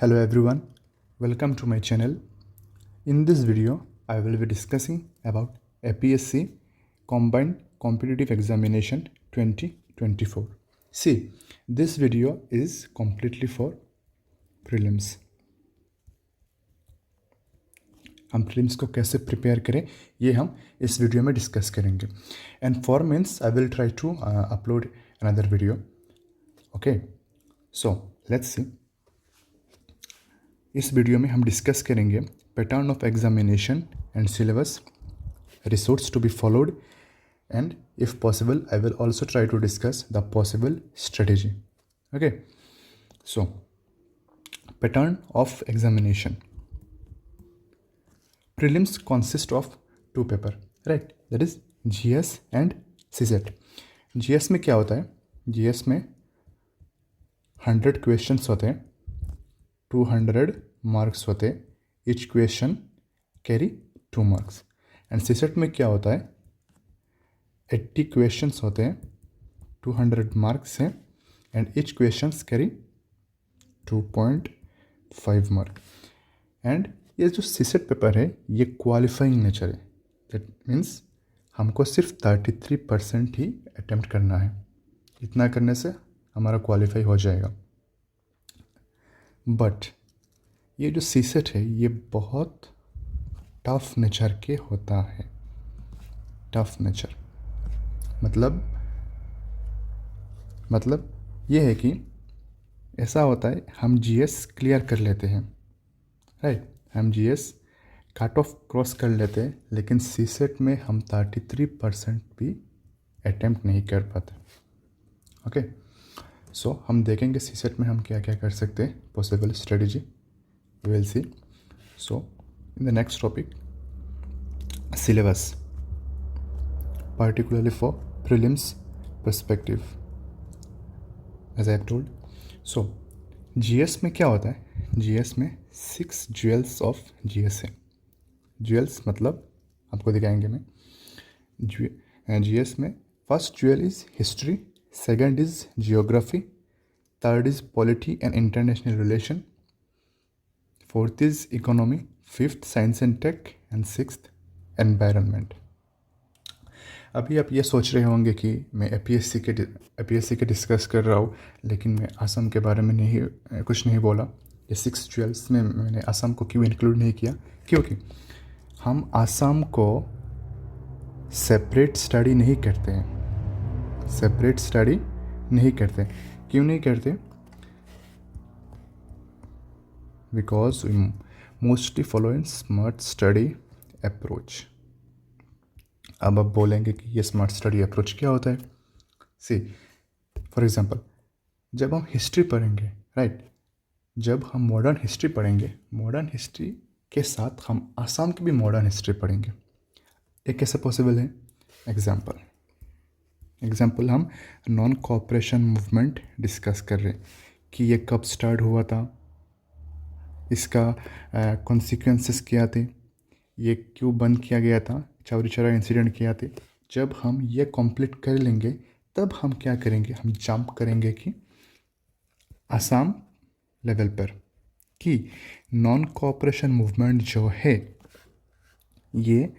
Hello everyone, welcome to my channel. In this video, I will be discussing about APSC Combined Competitive Examination 2024. See, this video is completely for prelims. हम prelims को कैसे prepare करें ये हम इस video में discuss करेंगे. And for mains I will try to upload another video. Okay, so let's see. इस वीडियो में हम डिस्कस करेंगे pattern of examination and syllabus, resource to be followed, and if possible I will also try to discuss the possible strategy. Okay, so pattern of examination. Prelims consist of two paper, right? That is GS and CSET. GS में क्या होता है? GS में 100 questions होते हैं, 200 marks होते हैं. Each question carry 2 marks. And CSET में क्या होता है? 80 क्वेश्चंस होते हैं, 200 मार्क्स हैं, and each questions carry 2.5 mark. And ये जो CSET पेपर है ये क्वालिफाइंग नेचर है. दैट मीन्स हमको सिर्फ 33% ही अटेम्प्ट करना है. इतना करने से हमारा क्वालिफाई हो जाएगा. बट ये जो CSET है ये बहुत टफ नेचर के होता है. टफ नेचर मतलब ये है कि ऐसा होता है हम GS क्लियर कर लेते हैं, राइट? हम GS कट ऑफ क्रॉस कर लेते हैं, लेकिन CSET में हम 33% भी अटेम्प्ट नहीं कर पाते. ओके, सो हम देखेंगे CSET में हम क्या क्या कर सकते हैं, possible strategy we will see. So in the next topic, syllabus particularly for prelims perspective as I have told. So GS में क्या होता है? GS में 6 ज्वेल्स ऑफ GS है. ज्वेल्स मतलब आपको दिखाएंगे मैं. GS में first jewel is history, second is geography, third is polity and international relation, fourth is economy, fifth science and tech, and sixth environment. अभी आप ये सोच रहे होंगे कि मैं APSC के डिस्कस कर रहा हूँ, लेकिन मैं असम के बारे में कुछ नहीं बोला. ये 6 ज्वेल्स में मैंने असम को क्यों इंक्लूड नहीं किया? क्योंकि हम असम को सेपरेट स्टडी नहीं करते हैं. क्यों नहीं करते? Because we mostly follow in smart study approach. अब आप बोलेंगे कि ये स्मार्ट स्टडी अप्रोच क्या होता है? सी, फॉर एग्जांपल, जब हम हिस्ट्री पढ़ेंगे, राइट, जब हम मॉडर्न हिस्ट्री पढ़ेंगे, मॉडर्न हिस्ट्री के साथ हम आसाम की भी मॉडर्न हिस्ट्री पढ़ेंगे. ये कैसे पॉसिबल है? एग्जांपल हम नॉन कोऑपरेशन मूवमेंट डिस्कस कर रहे हैं कि ये कब स्टार्ट हुआ था, इसका कॉन्सिक्वेंसेस क्या थे, ये क्यों बंद किया गया था, चौरी चौरा इंसिडेंट किया थे. जब हम ये कंप्लीट कर लेंगे तब हम क्या करेंगे? हम जंप करेंगे कि आसाम लेवल पर कि नॉन कोऑपरेशन मूवमेंट जो है ये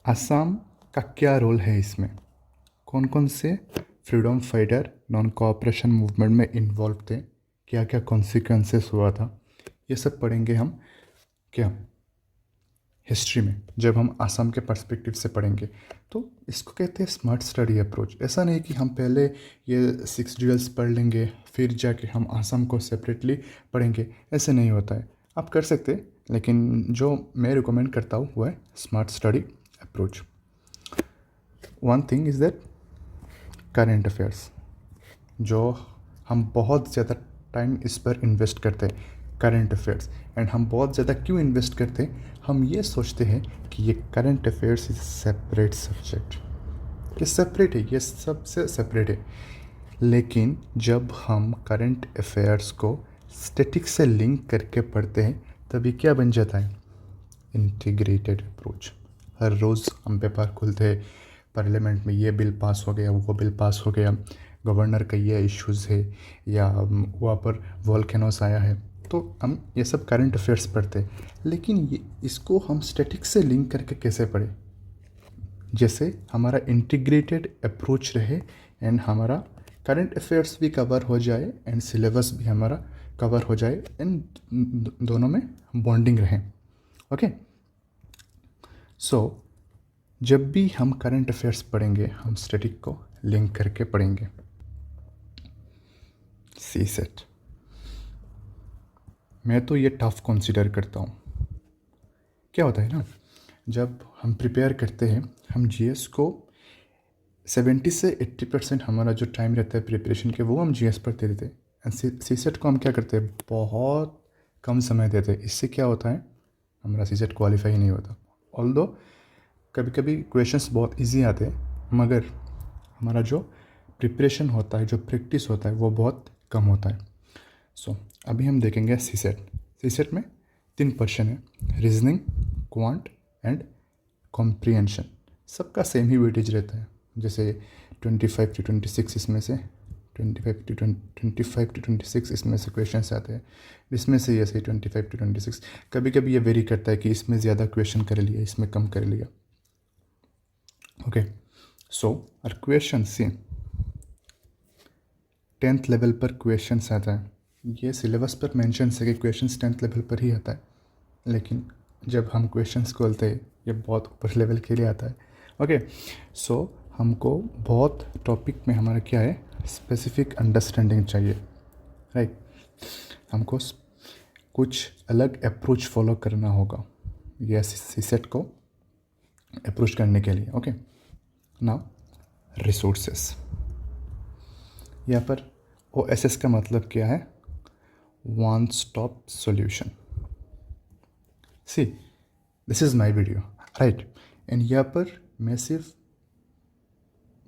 आसाम का क्या रोल है, इसमें कौन कौन से freedom fighter non cooperation movement में इन्वॉल्व थे, क्या क्या कॉन्सिक्वेंसेस हुआ था, ये सब पढ़ेंगे हम क्या हिस्ट्री में, जब हम आसाम के पर्सपेक्टिव से पढ़ेंगे. तो इसको कहते हैं स्मार्ट स्टडी अप्रोच. ऐसा नहीं कि हम पहले ये 6 ज्वेल्स पढ़ लेंगे फिर जाके हम आसाम को सेपरेटली पढ़ेंगे. ऐसे नहीं होता है. आप कर सकते हैं, लेकिन जो मैं रिकमेंड करता हूँ वो है smart study approach. One thing is that current affairs, जो हम बहुत ज़्यादा टाइम इस पर इन्वेस्ट करते हैं, करंट अफेयर्स. एंड हम बहुत ज़्यादा क्यों इन्वेस्ट करते हैं? हम ये सोचते हैं कि ये current affairs is separate subject, ये सेपरेट है, ये सबसे सेपरेट है. लेकिन जब हम करंट अफेयर्स को स्टैटिक से लिंक करके पढ़ते हैं तभी क्या बन जाता है? Integrated approach. हर रोज़ हम पेपर खुलते हैं, पार्लियामेंट में ये बिल पास हो गया, वो बिल पास हो गया, गवर्नर का ये इश्यूज़ है, या वहाँ पर वॉल्केनोस आया है, तो हम ये सब करंट अफेयर्स पढ़ते हैं, लेकिन ये इसको हम स्टैटिक से लिंक करके कैसे पढ़ें, जैसे हमारा इंटीग्रेटेड अप्रोच रहे एंड हमारा करंट अफेयर्स भी कवर हो जाए एंड सिलेबस भी हमारा कवर हो जाए एंड दोनों में बॉन्डिंग रहे। ओके, सो जब भी हम करंट अफेयर्स पढ़ेंगे हम स्टैटिक को लिंक करके पढ़ेंगे। सी सेट मैं तो ये टफ कंसीडर करता हूँ। क्या होता है ना, जब हम प्रिपेयर करते हैं हम जीएस को 70 से 80% हमारा जो टाइम रहता है प्रिपरेशन के वो हम जीएस पर दे देते हैं एंड सी सेट को हम क्या करते हैं बहुत कम समय देते हैं। इससे क्या होता है हमारा सी सेट क्वालिफाई ही नहीं होता। ऑल्दो कभी कभी क्वेश्चंस बहुत इजी आते हैं मगर हमारा जो प्रिपरेशन होता है, जो प्रैक्टिस होता है वो बहुत कम होता है। सो अभी हम देखेंगे सी सेट। सी सेट में 3 क्वेश्चन है, रीजनिंग, क्वांट एंड कॉम्प्रिहेंशन। सबका सेम ही वेटेज रहता है, जैसे 25 to 26 इसमें से 25 to 26 इसमें से क्वेश्चंस आते हैं, इसमें से ऐसे 25 to 26। कभी कभी ये वेरी करता है कि इसमें ज़्यादा क्वेश्चन कर लिया, इसमें कम कर लिया। ओके, सो और क्वेश्चन सी 10th लेवल पर क्वेश्चंस आता है। ये सिलेबस पर मेंशन है कि क्वेश्चंस 10th लेवल पर ही आता है, लेकिन जब हम क्वेश्चंस खोलते हैं ये बहुत ऊपर लेवल के लिए आता है। ओके, सो हमको बहुत टॉपिक में हमारा क्या है स्पेसिफिक अंडरस्टैंडिंग चाहिए, राइट। हमको कुछ अलग अप्रोच फॉलो करना होगा ये सी सेट को अप्रोच करने के लिए। Okay, now resources. यहाँ पर OSS का मतलब क्या है, one stop solution. See this is my video, right. And यहाँ पर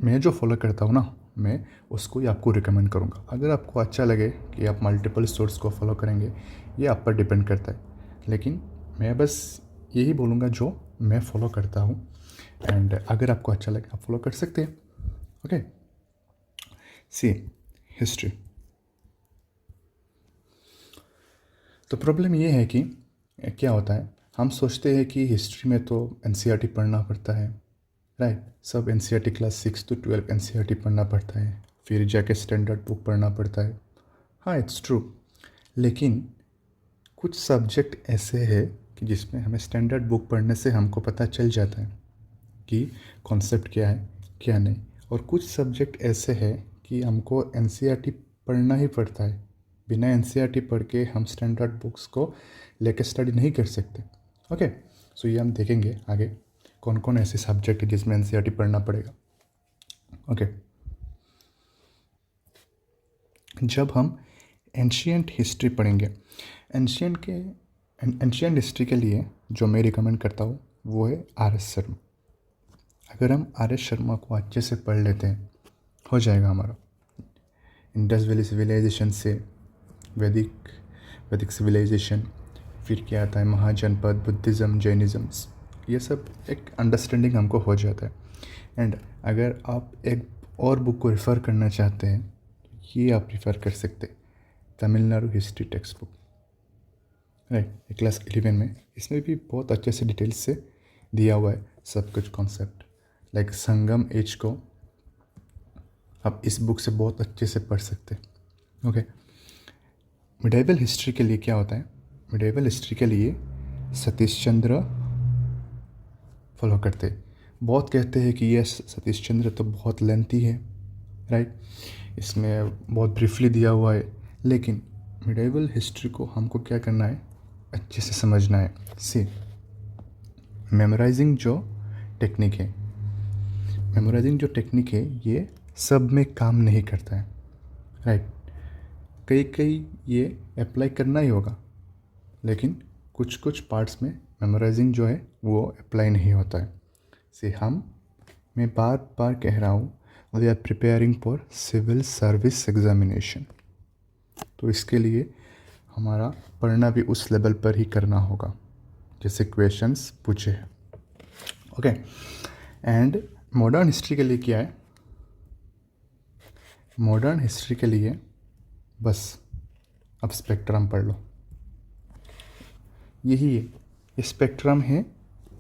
मैं जो फॉलो करता हूँ ना मैं उसको ही आपको रिकमेंड करूँगा। अगर आपको अच्छा लगे कि आप मल्टीपल सोर्स को फॉलो करेंगे ये आप पर डिपेंड करता है, लेकिन मैं बस यही बोलूँगा जो मैं फॉलो करता हूँ एंड अगर आपको अच्छा लगे आप फॉलो कर सकते हैं। ओके, सी हिस्ट्री। तो प्रॉब्लम ये है कि क्या होता है हम सोचते हैं कि हिस्ट्री में तो NCERT पढ़ना पड़ता है, राइट। सब NCERT क्लास 6 to 12 NCERT पढ़ना पड़ता है, फिर जाके स्टैंडर्ड बुक पढ़ना पड़ता है। हाँ, इट्स ट्रू, लेकिन कुछ सब्जेक्ट ऐसे हैं कि जिसमें हमें स्टैंडर्ड बुक पढ़ने से हमको पता चल जाता है कि कॉन्सेप्ट क्या है क्या नहीं, और कुछ सब्जेक्ट ऐसे हैं कि हमको NCERT पढ़ना ही पड़ता है। बिना NCERT पढ़ के हम स्टैंडर्ड बुक्स को लेकर स्टडी नहीं कर सकते। ओके, सो ये हम देखेंगे आगे कौन कौन ऐसे सब्जेक्ट है जिसमें NCERT पढ़ना पड़ेगा। ओके, जब हम एंशियंट हिस्ट्री पढ़ेंगे, एंशियंट हिस्ट्री के लिए जो मैं रिकमेंड करता हूँ वो है RS शर्मा। अगर हम RS शर्मा को अच्छे से पढ़ लेते हैं हो जाएगा हमारा। इंडस वैली सिविलाइजेशन से वैदिक सिविलाइजेशन, फिर क्या आता है महाजनपद, बुद्धिज़्म, जैनिज़्म, ये सब एक अंडरस्टैंडिंग हमको हो जाता है। एंड अगर आप एक और बुक को रेफ़र करना चाहते हैं ये आप रेफ़र कर सकते हैं, Tamil Nadu history text book, right, class 11 में। इसमें भी बहुत अच्छे से डिटेल्स से दिया हुआ है सब कुछ कॉन्सेप्ट, लाइक संगम एज को आप इस बुक से बहुत अच्छे से पढ़ सकते हैं। ओके, मिडाइवल हिस्ट्री के लिए क्या होता है, मिडाइवल हिस्ट्री के लिए सतीश चंद्र फॉलो करते हैं। बहुत कहते हैं कि ये सतीश चंद्र तो बहुत लेंथी है, राइट, इसमें बहुत ब्रीफली दिया हुआ है, लेकिन मिडाइवल हिस्ट्री को हमको क्या करना है अच्छे से समझना है। सी मेमोराइजिंग जो टेक्निक है, मेमोराइजिंग जो टेक्निक है ये सब में काम नहीं करता है, राइट। कई ये अप्लाई करना ही होगा, लेकिन कुछ पार्ट्स में मेमोराइजिंग जो है वो अप्लाई नहीं होता है। से मैं बार बार कह रहा हूँ we are preparing for civil service examination, तो इसके लिए हमारा पढ़ना भी उस लेवल पर ही करना होगा जैसे क्वेश्चंस पूछे हैं। ओके, एंड मॉडर्न हिस्ट्री के लिए क्या है, मॉडर्न हिस्ट्री के लिए बस अब स्पेक्ट्रम पढ़ लो, यही है, ये स्पेक्ट्रम है।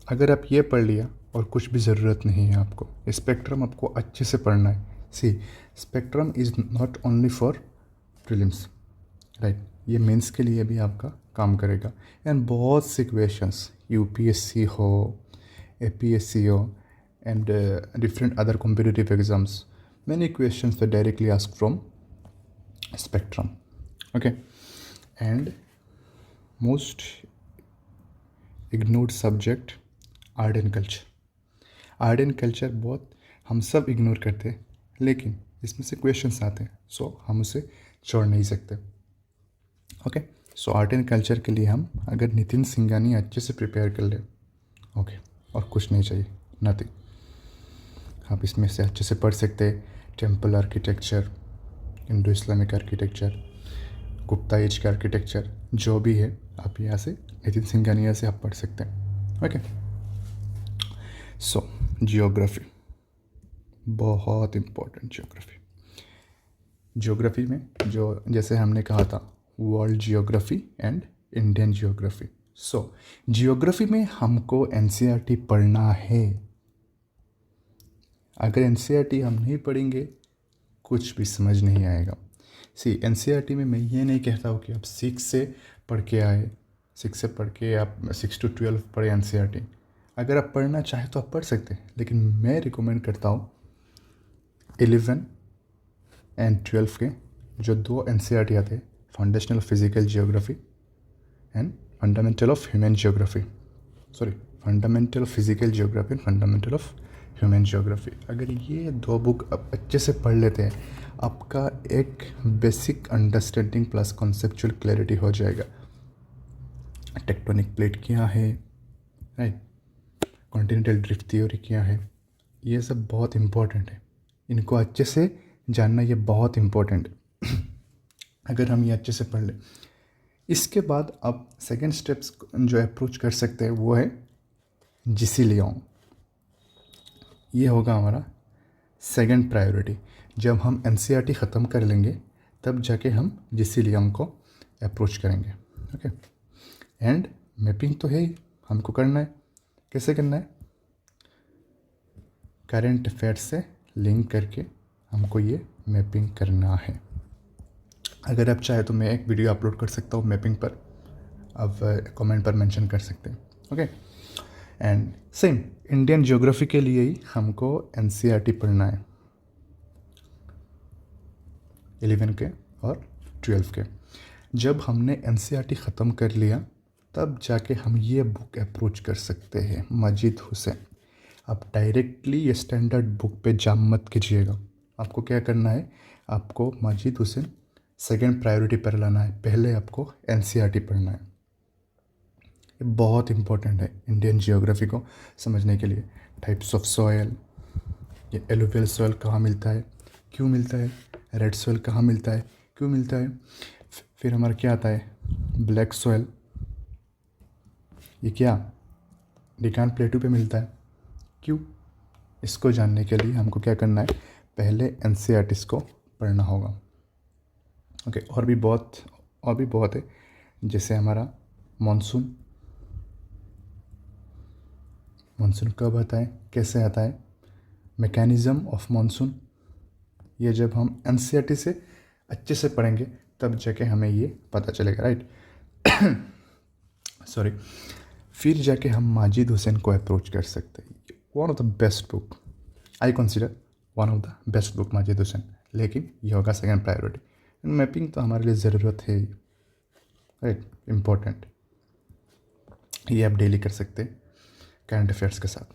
अगर आप ये पढ़ लिया और कुछ भी ज़रूरत नहीं है आपको, स्पेक्ट्रम आपको अच्छे से पढ़ना है। See, spectrum is not only for prelims, right, ये मेंस के लिए भी आपका काम करेगा। एंड बहुत से क्वेश्चंस, यूपीएससी हो, एपीएससी हो, and different other competitive exams, many questions were directly asked from spectrum. Okay, and most ignored subject, art and culture. Art and culture बहुत हम सब इग्नोर करते हैं, लेकिन इसमें से क्वेश्चंस आते हैं, सो हम उसे छोड़ नहीं सकते। Okay, so art and culture के लिए हम अगर नितिन सिंघानी अच्छे से प्रिपेयर कर ले, ओके, और कुछ नहीं चाहिए, नथिंग। आप इसमें से अच्छे से पढ़ सकते हैं temple architecture, Indo Islamic architecture, Gupta age का आर्किटेक्चर, जो भी है आप यहाँ से नितिन सिंघानिया से आप पढ़ सकते हैं। ओके, सो जियोग्राफी बहुत इम्पोर्टेंट। जियोग्राफी में जो जैसे हमने कहा था world geography and Indian geography. So geography में हमको एनसीईआरटी पढ़ना है। अगर एनसीईआरटी हम नहीं पढ़ेंगे कुछ भी समझ नहीं आएगा। सी, एनसीईआरटी में मैं ये नहीं कहता हूँ कि आप 6 से पढ़ के आए, 6 से पढ़ के आप 6 to 12 पढ़े एनसीईआरटी। अगर आप पढ़ना चाहें तो आप पढ़ सकते हैं, लेकिन मैं रिकमेंड करता हूँ 11 एंड 12 के जो 2 एनसीईआरटी आते हैं, foundational physical geography and fundamental of human geography, sorry fundamental physical geography and fundamental of human geography. अगर ये 2 बुक आप अच्छे से पढ़ लेते हैं, आपका एक basic understanding plus conceptual clarity हो जाएगा। टेक्टोनिक प्लेट क्या है, राइट, कॉन्टिनेंटल ड्रिफ्ट थ्योरी क्या है, ये सब बहुत इम्पोर्टेंट है। इनको अच्छे से जानना ये बहुत इम्पोर्टेंट है। अगर हम ये अच्छे से पढ़ लें, इसके बाद आप सेकेंड स्टेप्स जो अप्रोच कर सकते हैं वो है जीसी लियोंग। ये होगा हमारा सेकंड प्रायोरिटी। जब हम एनसीईआरटी ख़त्म कर लेंगे तब जाके हम जीसी लियोंग को अप्रोच करेंगे। ओके, एंड मैपिंग तो है ही, हमको करना है। कैसे करना है? करंट अफेयर्स से लिंक करके हमको ये मैपिंग करना है। अगर आप चाहे तो मैं एक वीडियो अपलोड कर सकता हूँ मैपिंग पर, आप कमेंट पर मेंशन कर सकते हैं। Okay, and same Indian geography के लिए ही हमको एनसीईआरटी पढ़ना है 11 के और 12 के। जब हमने एनसीईआरटी ख़त्म कर लिया तब जाके हम ये बुक अप्रोच कर सकते हैं, मजीद हुसैन। आप डायरेक्टली ये स्टैंडर्ड बुक पे जाम मत कीजिएगा। आपको क्या करना है, आपको मजीद हुसैन सेकंड प्रायोरिटी पर लाना है, पहले आपको एनसीईआरटी पढ़ना है। ये बहुत इम्पोर्टेंट है इंडियन जियोग्राफी को समझने के लिए। टाइप्स ऑफ सॉयल, ये एलुवियल सॉयल कहाँ मिलता है, क्यों मिलता है, रेड सॉयल कहाँ मिलता है, क्यों मिलता है, फिर हमारा क्या आता है ब्लैक सॉयल, ये क्या डिकान प्लेटू पे मिलता है, क्यों। इसको जानने के लिए हमको क्या करना है, पहले एनसीईआरटीज को पढ़ना होगा। ओके, और भी बहुत है, जैसे हमारा मानसून कब आता है, कैसे आता है, मैकेनिज़्म ऑफ मानसून, ये जब हम एनसीईआरटी से अच्छे से पढ़ेंगे तब जाके हमें ये पता चलेगा, राइट। सॉरी, फिर जाके हम माजिद हुसैन को अप्रोच कर सकते हैं। One of the best book, I consider one of the best book Majid Hussain, लेकिन ये होगा सेकेंड प्रायोरिटी। मैपिंग तो हमारे लिए ज़रूरत है ही, राइट, इम्पोर्टेंट। ये आप डेली कर सकते हैं करंट अफेयर्स के साथ।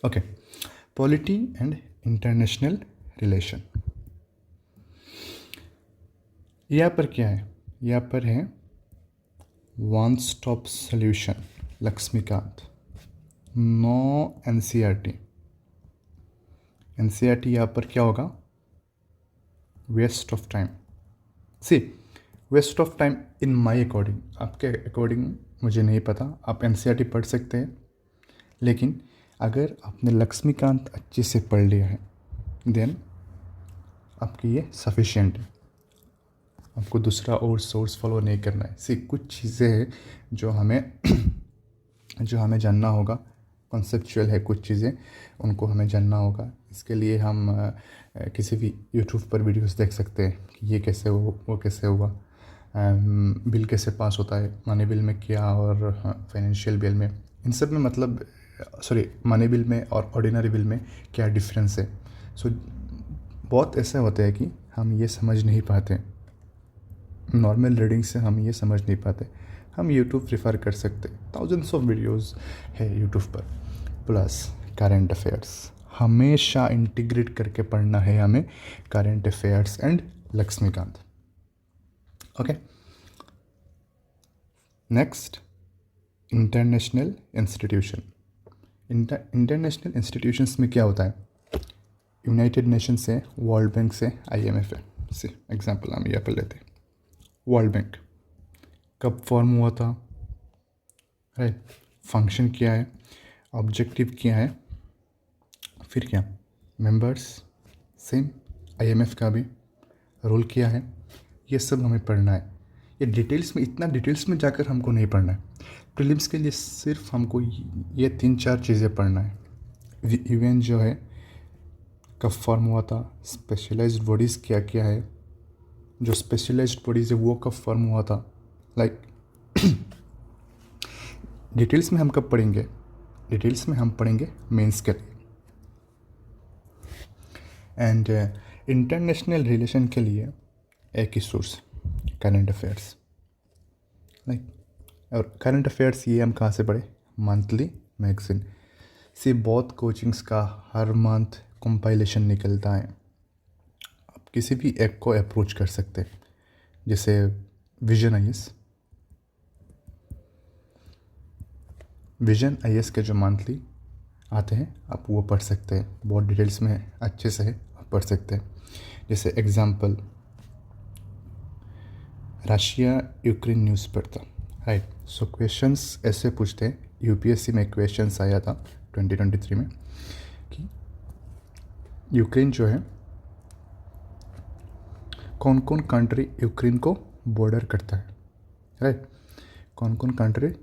Okay, polity and international relation. यहाँ पर क्या है, यहाँ पर है one stop solution, Laxmikanth, no NCERT. NCERT यहाँ पर क्या होगा, waste of time. See, waste of time in my according, आपके अकॉर्डिंग मुझे नहीं पता, आप एनसीईआरटी पढ़ सकते हैं, लेकिन अगर आपने लक्ष्मीकांत अच्छे से पढ़ लिया है देन आपके ये सफिशिएंट है। आपको दूसरा और सोर्स फॉलो नहीं करना है। सिर्फ कुछ चीज़ें हैं जो हमें जो हमें जानना होगा, कॉन्सेप्चुअल है कुछ चीज़ें, उनको हमें जानना होगा। इसके लिए हम किसी भी यूट्यूब पर वीडियोस देख सकते हैं कि ये कैसे हो, वो कैसे हुआ, बिल कैसे पास होता है, मनी बिल में क्या और फाइनेंशियल बिल में, इन सब में मतलब सॉरी मनी बिल में और ऑर्डिनरी बिल में क्या डिफरेंस है। सो बहुत ऐसे होते हैं कि हम ये समझ नहीं पाते, नॉर्मल रीडिंग से हम ये समझ नहीं पाते। हम यूट्यूब प्रेफर कर सकते, थाउजेंड्स ऑफ वीडियोस है यूट्यूब पर। प्लस करंट अफेयर्स हमेशा इंटीग्रेट करके पढ़ना है हमें, current affairs and Laxmikanth. Okay, next international institution. International institutions में क्या होता है, यूनाइटेड नेशन से, वर्ल्ड बैंक से, IMF है। से एग्जांपल हम यहाँ पर लेते हैं। वर्ल्ड बैंक कब फॉर्म हुआ था, राइट, फंक्शन क्या है, ऑब्जेक्टिव क्या है, फिर क्या मेंबर्स, सेम IMF का भी रोल क्या है, ये सब हमें पढ़ना है। ये डिटेल्स में, इतना डिटेल्स में जाकर हमको नहीं पढ़ना है। प्रीलिम्स के लिए सिर्फ हमको ये 3-4 चीज़ें पढ़ना है। इवेंट जो है कब फॉर्म हुआ था, स्पेशलाइज्ड बॉडीज़ क्या क्या है, जो स्पेशलाइज्ड बॉडीज़ है वो कब फॉर्म हुआ था, लाइक डिटेल्स में हम कब पढ़ेंगे, डिटेल्स में हम पढ़ेंगे मेंस के लिए। एंड इंटरनेशनल रिलेशन के लिए एक ही सोर्स, करंट अफेयर्स, लाइक। और करंट अफेयर्स ये हम कहाँ से पढ़े, मंथली मैगजीन से। बहुत कोचिंग्स का हर मंथ कंपाइलेशन निकलता है, आप किसी भी ऐप को अप्रोच कर सकते हैं, जैसे विजन IAS के जो मंथली आते हैं आप वो पढ़ सकते हैं, बहुत डिटेल्स में है, अच्छे से है, आप पढ़ सकते हैं। जैसे एग्जांपल रशिया यूक्रेन न्यूज़ पढ़ता, राइट। सो क्वेश्चंस ऐसे पूछते हैं, UPSC में क्वेश्चंस आया था 2023 में कि यूक्रेन जो है, कौन कौन कंट्री यूक्रेन को बॉर्डर करता है, राइट, कौन कौन कंट्री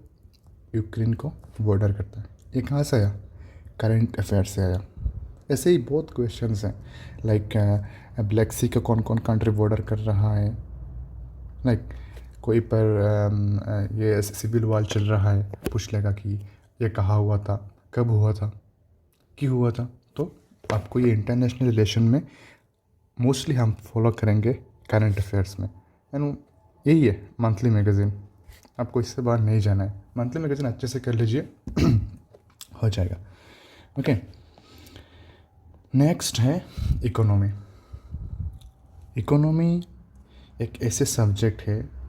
यूक्रेन को बॉर्डर करता है। ये कहाँ से आया, करंट अफेयर से आया। ऐसे ही बहुत क्वेश्चंस हैं, लाइक ब्लैक सी का कौन कौन कंट्री बॉर्डर कर रहा है, लाइक कोई पर ये सिविल वॉर चल रहा है, पूछ लेगा कि ये कहाँ हुआ था, कब हुआ था, क्यों हुआ था। तो आपको ये इंटरनेशनल रिलेशन में मोस्टली हम फॉलो करेंगे करंट अफेयर्स में। एंड यही है मंथली मैगज़ीन, आपको इससे बाहर नहीं जाना है। मंथली मैगज़ीन अच्छे से कर लीजिए हो जाएगा। ओके, नेक्स्ट है इकोनॉमी। इकोनॉमी एक ऐसे सब्जेक्ट है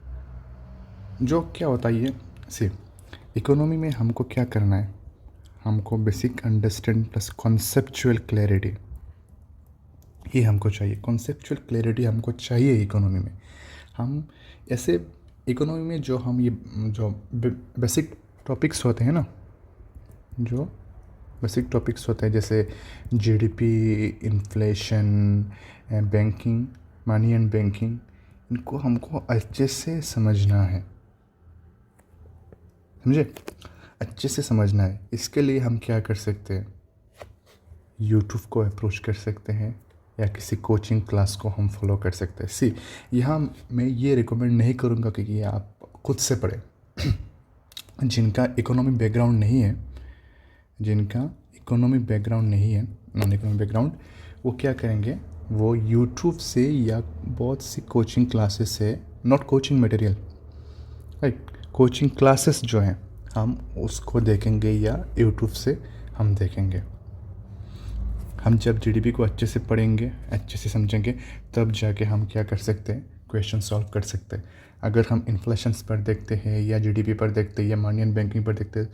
जो क्या होता है, ये सिर्फ इकोनॉमी में हमको क्या करना है, हमको basic understand plus conceptual clarity, ये हमको चाहिए। कॉन्सेप्चुअल क्लैरिटी हमको चाहिए इकोनॉमी में। हम ऐसे इकोनॉमी में जो हम ये जो बेसिक टॉपिक्स होते हैं ना, जो बेसिक टॉपिक्स होते हैं जैसे GDP, inflation, banking, money and banking, इनको हमको अच्छे से समझना है, समझे, अच्छे से समझना है। इसके लिए हम क्या कर सकते हैं, यूट्यूब को अप्रोच कर सकते हैं या किसी कोचिंग क्लास को हम फॉलो कर सकते हैं। यहाँ मैं ये रिकमेंड नहीं करूँगा कि ये आप खुद से पढ़ें। जिनका इकोनॉमी बैकग्राउंड नहीं है, जिनका इकोनॉमी बैकग्राउंड नहीं है, नॉन इकोनॉमी बैकग्राउंड, वो क्या करेंगे, वो यूट्यूब से या बहुत सी कोचिंग क्लासेस से, not coaching material, right, coaching classes जो हैं हम उसको देखेंगे या यूट्यूब से हम देखेंगे। हम जब GDP को अच्छे से पढ़ेंगे, अच्छे से समझेंगे, तब जाके हम क्या कर सकते हैं, क्वेश्चन सॉल्व कर सकते हैं। अगर हम इन्फ्लेशंस पर देखते हैं या GDP पर देखते हैं या मनी एंड बैंकिंग पर देखते हैं,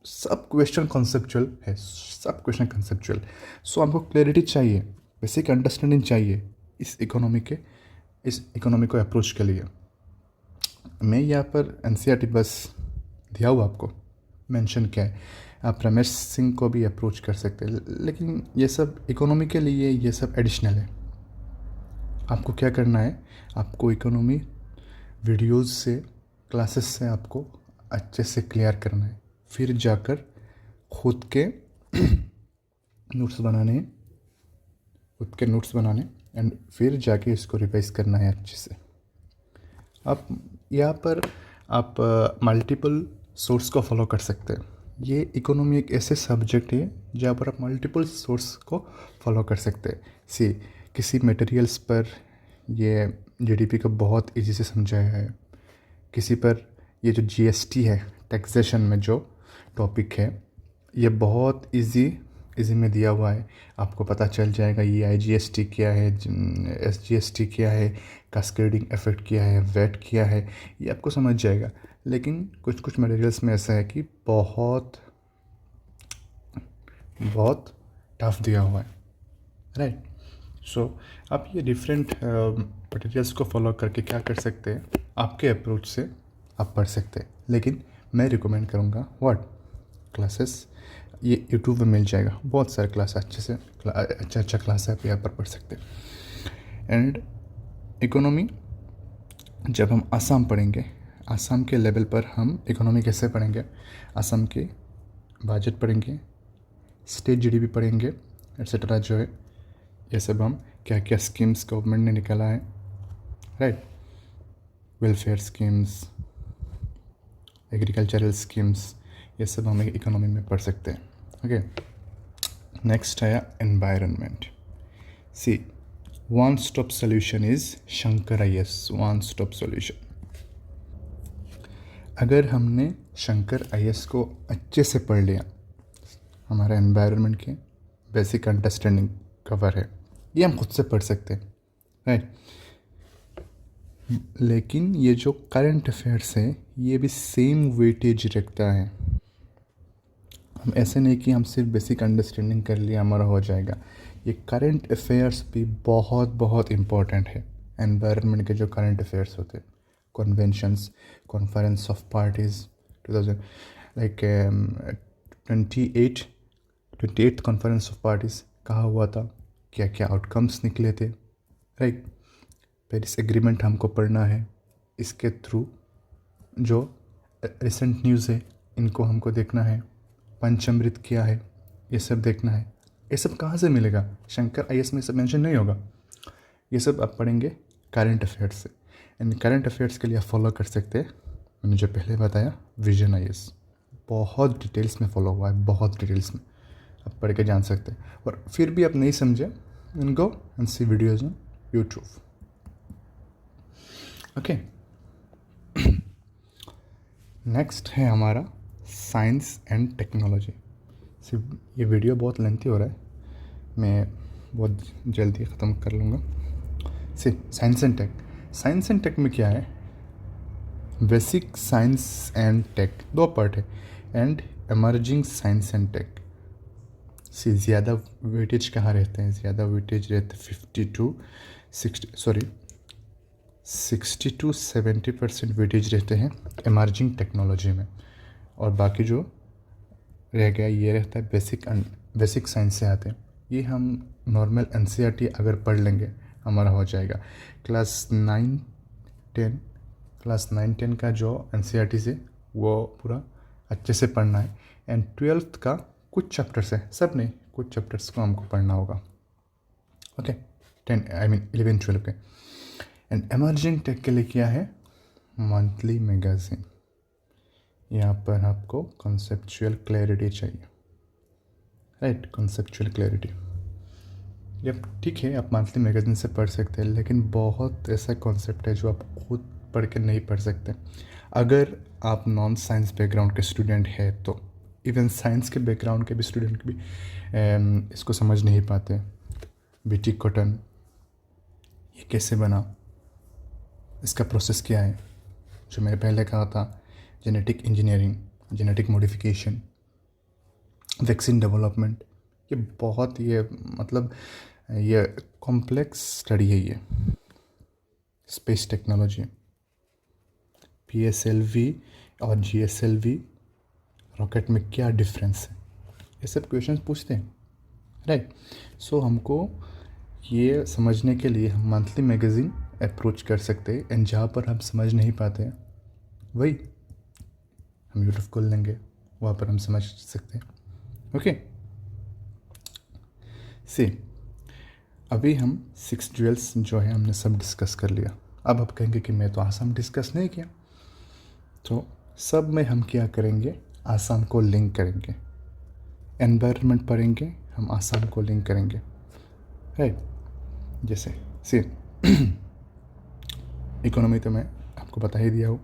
सब क्वेश्चन कॉन्सेप्चुअल है, सब क्वेश्चन कॉन्सेप्चुअल। सो हमको क्लैरिटी चाहिए, बेसिक अंडरस्टैंडिंग चाहिए इस इकोनॉमी को अप्रोच के लिए। मैं यहाँ पर NCERT बस दिया हुआ आपको मेंशन किया है, आप रमेश सिंह को भी अप्रोच कर सकते हैं, लेकिन ये सब इकोनॉमी के लिए ये सब एडिशनल है। आपको क्या करना है, आपको इकोनॉमी वीडियोस से, क्लासेस से आपको अच्छे से क्लियर करना है, फिर जाकर खुद के नोट्स बनाने एंड फिर जाके इसको रिवाइज करना है अच्छे से। आप यहाँ पर आप मल्टीपल सोर्स को फॉलो कर सकते हैं। ये इकोनॉमी एक ऐसे सब्जेक्ट है जहाँ पर आप मल्टीपल सोर्स को फॉलो कर सकते हैं। किसी मटेरियल्स पर ये जीडीपी को बहुत इजी से समझाया है, किसी पर ये जो जीएसटी है, टैक्सेशन में जो टॉपिक है, ये बहुत इजी में दिया हुआ है। आपको पता चल जाएगा ये आईजीएसटी क्या है, एसजीएसटी क्या है, कास्केडिंग इफेक्ट क्या है, वेट क्या है, ये आपको समझ जाएगा। लेकिन कुछ मटेरियल्स में ऐसा है कि बहुत टफ दिया हुआ है, राइट। सो आप ये डिफरेंट मटेरियल्स को फॉलो करके क्या कर सकते हैं, आपके अप्रोच से आप पढ़ सकते हैं। लेकिन मैं रिकमेंड करूँगा क्लासेस ये यूट्यूब में मिल जाएगा, बहुत सारे क्लास अच्छा क्लास है, आप यहाँ पर पढ़ सकते हैं। एंड इकोनॉमी जब हम आसाम पढ़ेंगे, आसाम के लेवल पर हम इकोनॉमी कैसे पढ़ेंगे, आसाम के बजट पढ़ेंगे, स्टेट जीडीपी पढ़ेंगे, एट्सेट्रा जो है ये सब हम क्या क्या स्कीम्स गवर्नमेंट ने निकाला है, right, welfare schemes, agricultural schemes, ये सब हम इकोनॉमी में पढ़ सकते हैं। ओके, नेक्स्ट है environment. See one stop solution is Shankar IAS, one stop solution. अगर हमने शंकर आईएएस को अच्छे से पढ़ लिया, हमारा एनवायरनमेंट के बेसिक अंडरस्टैंडिंग कवर है, ये हम खुद से पढ़ सकते हैं, राइट। लेकिन ये जो करंट अफेयर्स है ये भी सेम वेटेज रखता है। हम ऐसे नहीं कि हम सिर्फ बेसिक अंडरस्टैंडिंग कर लिया हमारा हो जाएगा, ये करंट अफेयर्स भी बहुत इम्पोर्टेंट है। एनवायरनमेंट के जो करंट अफेयर्स होते हैं, conventions, conference of parties 2000 like 28th conference of parties कहाँ हुआ था, क्या क्या आउटकम्स निकले थे, राइट। पेरिस एग्रीमेंट हमको पढ़ना है, इसके थ्रू जो रिसेंट न्यूज़ है इनको हमको देखना है, पंचामृत क्या है ये सब देखना है। ये सब कहाँ से मिलेगा, शंकर आईएएस में सब मेंशन नहीं होगा। ये सब आप पढ़ेंगे करंट अफेयर्स से, एंड करंट अफेयर्स के लिए आप फॉलो कर सकते हैं, मैंने जो पहले बताया विजन आईएएस, बहुत डिटेल्स में फॉलो हुआ है, बहुत डिटेल्स में आप पढ़ के जान सकते हैं। और फिर भी आप नहीं समझे, इनको and see videos on YouTube. Okay, next है हमारा साइंस एंड टेक्नोलॉजी। सिर्फ ये वीडियो बहुत लेंथी हो रहा है, मैं बहुत जल्दी ख़त्म कर लूँगा। साइंस एंड टेक में क्या है, बेसिक साइंस एंड टेक, दो पार्ट है, and emerging science and tech. ज़्यादा वेटेज कहाँ रहते हैं, ज़्यादा वेटेज रहते 60 to 70% वेटेज रहते हैं इमर्जिंग टेक्नोलॉजी में, और बाकी जो रह गया ये रहता है बेसिक साइंस से आते हैं। ये हम नॉर्मल एनसीईआरटी अगर पढ़ लेंगे हमारा हो जाएगा। क्लास 9-10 का जो एनसीईआरटी से वो पूरा अच्छे से पढ़ना है, एंड 12th का कुछ चैप्टर्स है, सब नहीं, कुछ चैप्टर्स को हमको पढ़ना होगा। ओके, 11-12 के। एंड इमर्जिंग टेक के लिए क्या है, मंथली मैगजीन। यहाँ पर आपको कॉन्सेप्चुअल क्लैरिटी चाहिए, राइट, कॉन्सेप्चुअल क्लैरिटी। जब ठीक है आप मंथली मैगजीन से पढ़ सकते हैं, लेकिन बहुत ऐसा कॉन्सेप्ट है जो आप खुद पढ़ के नहीं पढ़ सकते। अगर आप नॉन साइंस बैकग्राउंड के स्टूडेंट है तो, इवन साइंस के बैकग्राउंड के भी स्टूडेंट भी इसको समझ नहीं पाते। बीटी कॉटन ये कैसे बना, इसका प्रोसेस क्या है, जो मैंने पहले कहा था, genetic engineering, genetic modification, vaccine development, ये बहुत ये कॉम्प्लेक्स स्टडी है। ये स्पेस टेक्नोलॉजी, पीएसएलवी और जीएसएलवी रॉकेट में क्या डिफरेंस है, ये सब क्वेश्चंस पूछते हैं, राइट। सो हमको ये समझने के लिए हम मंथली मैगजीन अप्रोच कर सकते हैं, एंड जहाँ पर हम समझ नहीं पाते हैं वही हम यूट्यूब खोल लेंगे, वहाँ पर हम समझ सकते हैं। ओके, सी अभी हम 6 ड्यूल्स जो है हमने सब डिस्कस कर लिया। अब आप कहेंगे कि मैं तो आसाम डिस्कस नहीं किया, तो सब में हम क्या करेंगे, आसाम को लिंक करेंगे। एनवायरनमेंट पढ़ेंगे, हम आसाम को लिंक करेंगे, राइट। जैसे सी इकोनॉमी तो मैं आपको बता ही दिया हूँ।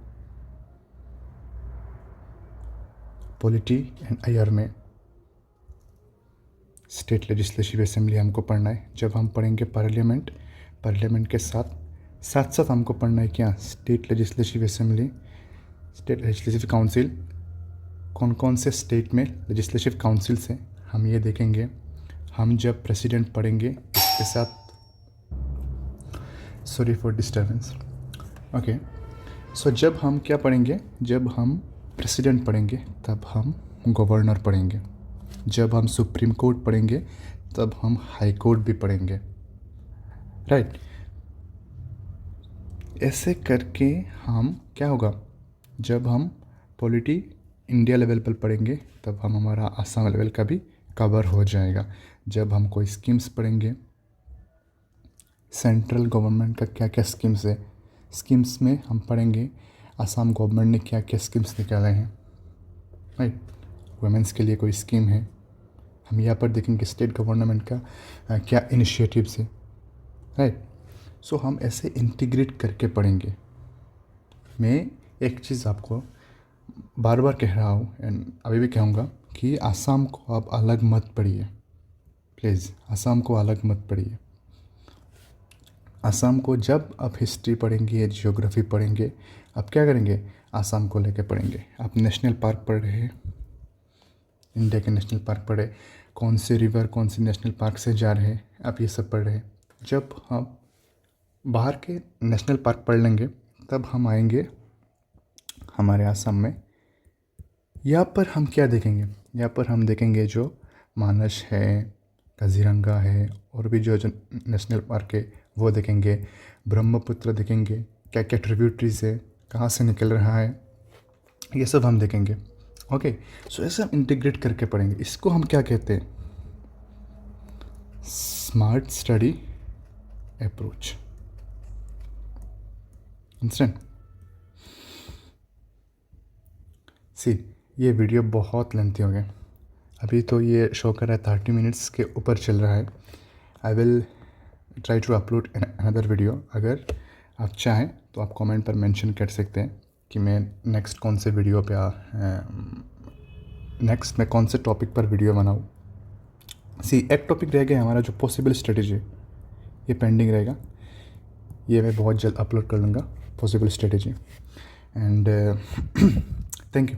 पॉलिटी एंड आईआर में स्टेट लेजिस्लेटिव असेंबली हमको पढ़ना है। जब हम पढ़ेंगे पार्लियामेंट, पार्लियामेंट के साथ साथ हमको पढ़ना है क्या, state legislative assembly, state legislative council, कौन कौन से स्टेट में लेजिस्लेटिव काउंसिल्स हैं हम ये देखेंगे। हम जब प्रेसिडेंट पढ़ेंगे इसके साथ, सॉरी फॉर डिस्टर्बेंस, ओके। सो जब हम क्या पढ़ेंगे, जब हम प्रेसिडेंट पढ़ेंगे तब हम गवर्नर पढ़ेंगे। जब हम सुप्रीम कोर्ट पढ़ेंगे तब हम हाई कोर्ट भी पढ़ेंगे, राइट। ऐसे करके हम क्या होगा, जब हम पॉलिटी इंडिया लेवल पर पढ़ेंगे तब हम हमारा आसाम लेवल का भी कवर हो जाएगा। जब हम कोई स्कीम्स पढ़ेंगे, सेंट्रल गवर्नमेंट का क्या क्या स्कीम्स है, स्कीम्स में हम पढ़ेंगे आसाम गवर्नमेंट ने क्या क्या स्कीम्स निकाले हैं, राइट। वुमेंस के लिए कोई स्कीम है, हम यहाँ पर देखेंगे स्टेट गवर्नमेंट का क्या इनिशिएटिव्स है, राइट। सो हम ऐसे इंटीग्रेट करके पढ़ेंगे। मैं एक चीज़ आपको बार बार कह रहा हूँ एंड अभी भी कहूँगा कि आसाम को आप अलग मत पढ़िए, प्लीज़ आसाम को अलग मत पढ़िए। आसाम को जब आप हिस्ट्री पढ़ेंगे, जियोग्राफी पढ़ेंगे, आप क्या करेंगे, आसाम को लेके पढ़ेंगे। आप नेशनल पार्क पढ़ रहे हैं, इंडिया के नेशनल पार्क पढ़े, कौन से रिवर कौन से नेशनल पार्क से जा रहे हैं, आप ये सब पढ़ रहे हैं। जब हम बाहर के नेशनल पार्क पढ़ लेंगे तब हम आएंगे हमारे आसाम में। यहाँ पर हम क्या देखेंगे, यहाँ पर हम देखेंगे जो मानस है, काजीरंगा है, और भी जो नेशनल पार्क है वो देखेंगे। ब्रह्मपुत्र देखेंगे, क्या क्या ट्रिब्यूटरीज है, कहाँ से निकल रहा है, ये सब हम देखेंगे। ओके, सो ऐसे हम इंटीग्रेट करके पढ़ेंगे। इसको हम क्या कहते हैं, स्मार्ट स्टडी अप्रोच। इंस्टेंट सी ये वीडियो बहुत लेंथी हो गया, अभी तो ये शो कर रहा है 30 मिनट्स के ऊपर चल रहा है। I will try to upload another video. अगर आप चाहें तो आप कमेंट पर मेंशन कर सकते हैं कि मैं नेक्स्ट कौन से वीडियो पे नेक्स्ट मैं कौन से टॉपिक पर वीडियो बनाऊँ। सी एक टॉपिक रह गया हमारा जो पॉसिबल स्ट्रेटजी, ये पेंडिंग रहेगा, ये मैं बहुत जल्द अपलोड कर लूँगा, possible strategy. And thank you.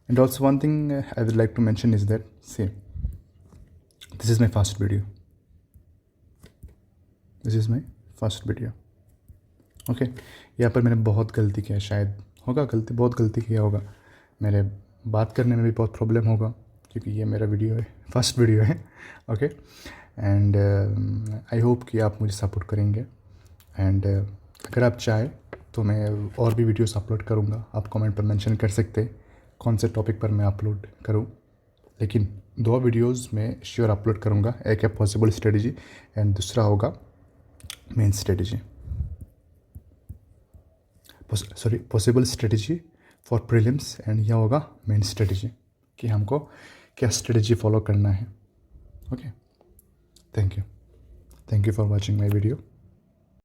And also one thing I would like to mention is that, see, this is my first video. This is my first video. Okay, यहाँ पर मैंने बहुत गलती किया, शायद होगा गलती, बहुत गलती किया होगा, मेरे बात करने में भी बहुत प्रॉब्लम होगा क्योंकि ये मेरा वीडियो है, फर्स्ट वीडियो है। ओके, एंड आई होप कि आप मुझे सपोर्ट करेंगे। एंड अगर आप चाहें तो मैं और भी वीडियोस अपलोड करूँगा, आप कमेंट पर मेंशन कर सकते हैं कौन से टॉपिक पर मैं अपलोड करूं। लेकिन 2 वीडियोस में श्योर अपलोड करूंगा, एक है पॉसिबल स्ट्रेटजी एंड दूसरा होगा main strategy, sorry possible strategy for prelims, and यह होगा मेन स्ट्रेटजी कि हमको क्या स्ट्रेटजी फॉलो करना है। Okay, thank you for watching my video.